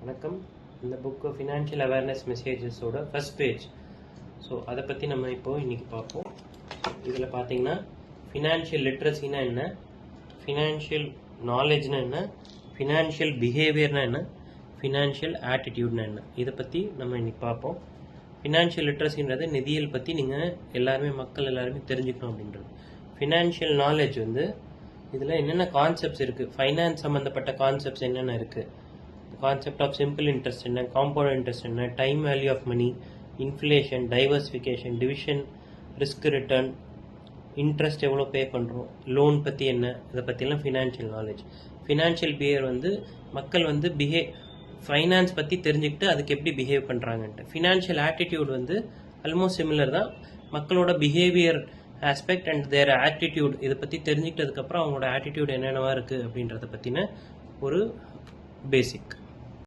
வணக்கம். இந்த book financial awareness மெசேஜஸோட ஃபர்ஸ்ட் பேஜ். ஸோ அதை பற்றி நம்ம இன்றைக்கி பார்ப்போம். இதில் பார்த்தீங்கன்னா ஃபினான்ஷியல் லிட்ரஸினா என்ன, ஃபினான்ஷியல் நாலேஜ்னா என்ன, ஃபினான்ஷியல் பிஹேவியர்னா என்ன, ஃபினான்ஷியல் ஆட்டிடியூட்னா என்ன, இதை பற்றி நம்ம இன்றைக்கி பார்ப்போம். ஃபினான்ஷியல் லிட்ரஸின்றது நிதியியல் பற்றி நீங்கள் மக்கள் எல்லாருமே தெரிஞ்சுக்கணும் அப்படின்றது. ஃபினான்ஷியல் நாலேஜ் இதில் என்னென்ன கான்செப்ட்ஸ் இருக்குது, ஃபைனான்ஸ் சம்மந்தப்பட்ட கான்செப்ட்ஸ் என்னென்ன இருக்குது, கான்செப்ட் ஆஃப் சிம்பிள் இன்ட்ரெஸ்ட் என்ன, காம்பவுண்ட் இன்ட்ரெஸ்ட் என்ன, time value of money, inflation, diversification, division, risk return, interest எவ்வளோ பே பண்ணுறோம், லோன் பற்றி என்ன, இதை பற்றிலாம் ஃபினான்ஷியல் நாலேஜ். ஃபினான்ஷியல் பிஹேவியர் மக்கள் ஃபைனான்ஸ் பற்றி தெரிஞ்சுக்கிட்டு அதுக்கு எப்படி பிஹேவ் பண்ணுறாங்கன்ட்டு. ஃபினான்ஷியல் ஆட்டிடியூட் ஆல்மோஸ்ட் சிமிலர் தான். மக்களோட behaviour aspect and their attitude இதை பற்றி தெரிஞ்சுக்கிட்டதுக்கப்புறம் அவங்களோட ஆட்டிடியூட் என்னென்னவா இருக்குது அப்படின்றத பற்றின ஒரு பேசிக்.